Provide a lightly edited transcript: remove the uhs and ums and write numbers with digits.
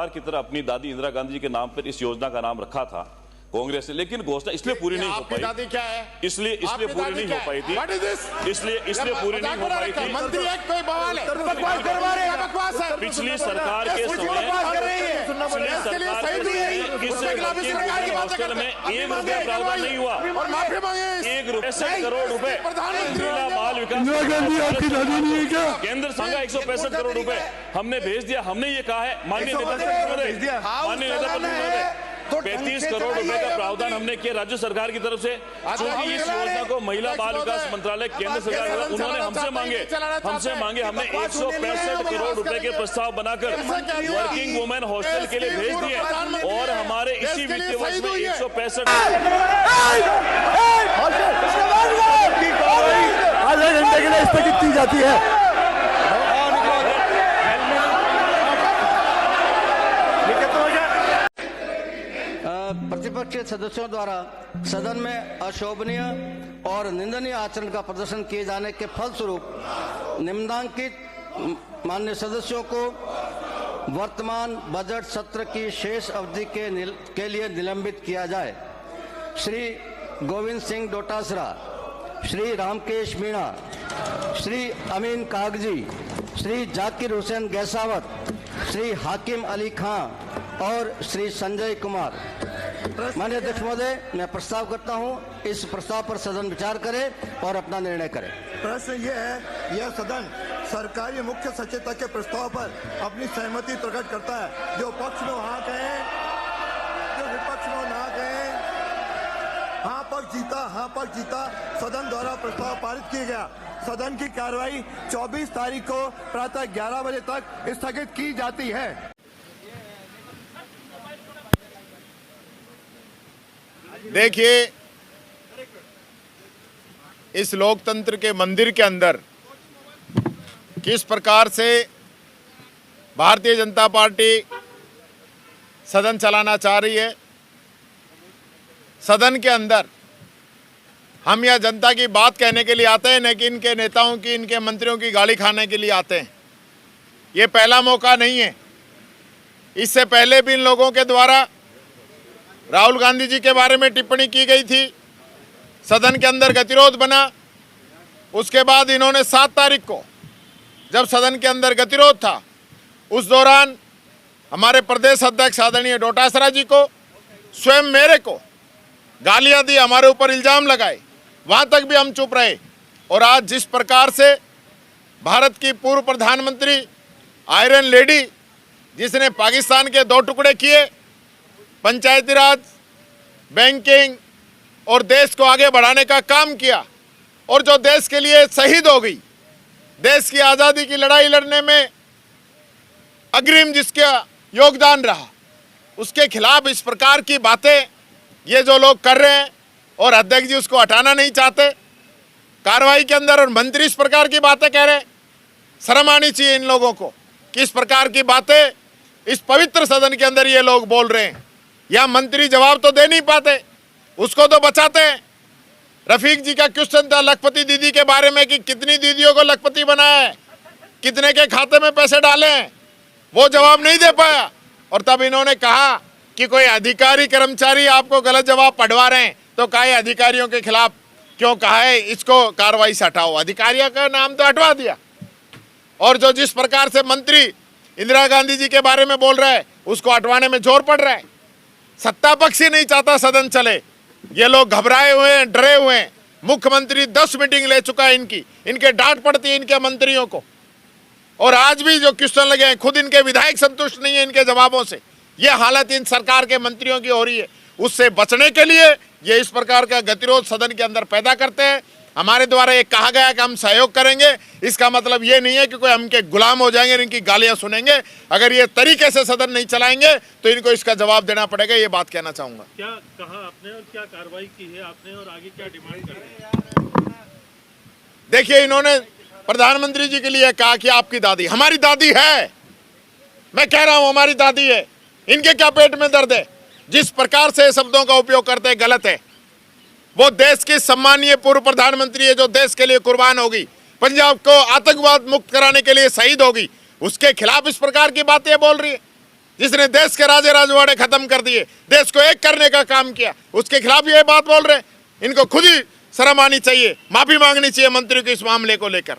सरकार की तरह अपनी दादी इंदिरा गांधी जी के नाम पर इस योजना का नाम रखा था कांग्रेस ने, लेकिन घोषणा इसलिए पूरी नहीं हो पाई। दादी क्या है? इसलिए पूरी नहीं हो पाई थी। इसलिए पूरी नहीं हो पाई थी। मंत्री एक कोई बवाल है, बकवास करवा रहे हैं, बकवास है। पिछली सरकार के समय हॉस्टल में ₹1 प्रावधान नहीं हुआ और माफी मांगे। ₹1 करोड़ रुपए महिला बाल विकास केंद्र संघ 165 करोड़ रुपए हमने भेज दिया। हमने ये कहा है माननीय नेता महोदय 35 करोड़ रुपए का प्रावधान हमने किया राज्य सरकार की तरफ से, क्योंकि इस योजना को महिला बाल विकास मंत्रालय केंद्र सरकार उन्होंने हमसे मांगे। हमने 165 करोड़ रुपए के प्रस्ताव बनाकर वर्किंग वुमेन हॉस्टल के लिए भेज दिए और हमारे इसी वित्तीय वर्ष में 165 आधे घंटे के लिए स्थगित की जाती है। प्रतिपक्षी सदस्यों द्वारा सदन में अशोभनीय और निंदनीय आचरण का प्रदर्शन किए जाने के फलस्वरूप निम्नांकित माननीय सदस्यों को वर्तमान बजट सत्र की शेष अवधि के लिए निलंबित किया जाए। श्री गोविंद सिंह डोटासरा, श्री रामकेश मीणा, श्री अमीन कागजी, श्री जाकिर हुसैन गैसावत, श्री हाकिम अली खां और श्री संजय कुमार। माननीय अध्यक्ष महोदय, मैं प्रस्ताव करता हूं, इस प्रस्ताव पर सदन विचार करे और अपना निर्णय करे। प्रश्न ये है, यह सदन सरकारी मुख्य सचेतक के प्रस्ताव पर अपनी सहमति प्रकट करता है। जो पक्ष में वहां गए, जो विपक्ष में ना गए, हाँ पक्ष जीता। सदन द्वारा प्रस्ताव पारित किया गया। सदन की कार्रवाई 24 तारीख को प्रातः 11 बजे तक स्थगित की जाती है। देखिए, इस लोकतंत्र के मंदिर के अंदर किस प्रकार से भारतीय जनता पार्टी सदन चलाना चाह रही है। सदन के अंदर हम यह जनता की बात कहने के लिए आते हैं, न कि इनके नेताओं की, इनके मंत्रियों की गाली खाने के लिए आते हैं। ये पहला मौका नहीं है। इससे पहले भी इन लोगों के द्वारा राहुल गांधी जी के बारे में टिप्पणी की गई थी, सदन के अंदर गतिरोध बना। उसके बाद इन्होंने 7 तारीख को जब सदन के अंदर गतिरोध था, उस दौरान हमारे प्रदेश अध्यक्ष आदरणीय डोटासरा जी को, स्वयं मेरे को गालियां दी, हमारे ऊपर इल्जाम लगाए। वहां तक भी हम चुप रहे। और आज जिस प्रकार से भारत की पूर्व प्रधानमंत्री आयरन लेडी, जिसने पाकिस्तान के 2 टुकड़े किए, पंचायती राज, बैंकिंग और देश को आगे बढ़ाने का काम किया, और जो देश के लिए शहीद हो गई, देश की आज़ादी की लड़ाई लड़ने में अग्रिम जिसका योगदान रहा, उसके खिलाफ इस प्रकार की बातें ये जो लोग कर रहे हैं, और अध्यक्ष जी उसको हटाना नहीं चाहते कार्रवाई के अंदर, और मंत्री इस प्रकार की बातें कह रहे हैं। शर्म आनी चाहिए इन लोगों को। किस प्रकार की बातें इस पवित्र सदन के अंदर ये लोग बोल रहे हैं। या मंत्री जवाब तो दे नहीं पाते, उसको तो बचाते हैं। रफीक जी का क्वेश्चन था लखपति दीदी के बारे में कि कितनी दीदियों को लखपति बनाया है, कितने के खाते में पैसे डाले हैं, वो जवाब नहीं दे पाया। और तब इन्होंने कहा कि कोई अधिकारी कर्मचारी आपको गलत जवाब पढ़वा रहे हैं, तो कहा अधिकारियों के खिलाफ क्यों कहा है, इसको कार्रवाई से हटाओ। अधिकारियों का नाम तो हटवा दिया। और जो जिस प्रकार से मंत्री इंदिरा गांधी जी के बारे में बोल रहा है, उसको हटवाने में जोर पड़ रहा है। सत्ता पक्ष ही नहीं चाहता सदन चले। ये लोग घबराए हुए हैं, डरे हुए हैं। मुख्यमंत्री 10 मीटिंग ले चुका है इनके डांट पड़ती है इनके मंत्रियों को। और आज भी जो क्वेश्चन लगे हैं, खुद इनके विधायक संतुष्ट नहीं है इनके जवाबों से। ये हालत इन सरकार के मंत्रियों की हो रही है। उससे बचने के लिए ये इस प्रकार का गतिरोध सदन के अंदर पैदा करते हैं। हमारे द्वारा ये कहा गया कि हम सहयोग करेंगे, इसका मतलब ये नहीं है कि कोई हम के गुलाम हो जाएंगे, इनकी गालियां सुनेंगे। अगर ये तरीके से सदन नहीं चलाएंगे तो इनको इसका जवाब देना पड़ेगा। ये बात कहना चाहूंगा। क्या कहा आपने और क्या कार्रवाई की है आपने और आगे क्या डिमांड कर रहे हैं? देखिए, इन्होंने प्रधानमंत्री जी के लिए कहा कि आपकी दादी, हमारी दादी है। मैं कह रहा हूं हमारी दादी है। इनके क्या पेट में दर्द है? जिस प्रकार से शब्दों का उपयोग करते हैं गलत है। वो देश की सम्मानीय पूर्व प्रधानमंत्री है जो देश के लिए कुर्बान होगी, पंजाब को आतंकवाद मुक्त कराने के लिए शहीद होगी, उसके खिलाफ इस प्रकार की बातें बोल रही है। जिसने देश के राजे राजवाड़े खत्म कर दिए, देश को एक करने का काम किया, उसके खिलाफ ये बात बोल रहे हैं। इनको खुद ही शर्म आनी चाहिए, माफी मांगनी चाहिए मंत्रियों को इस मामले को लेकर।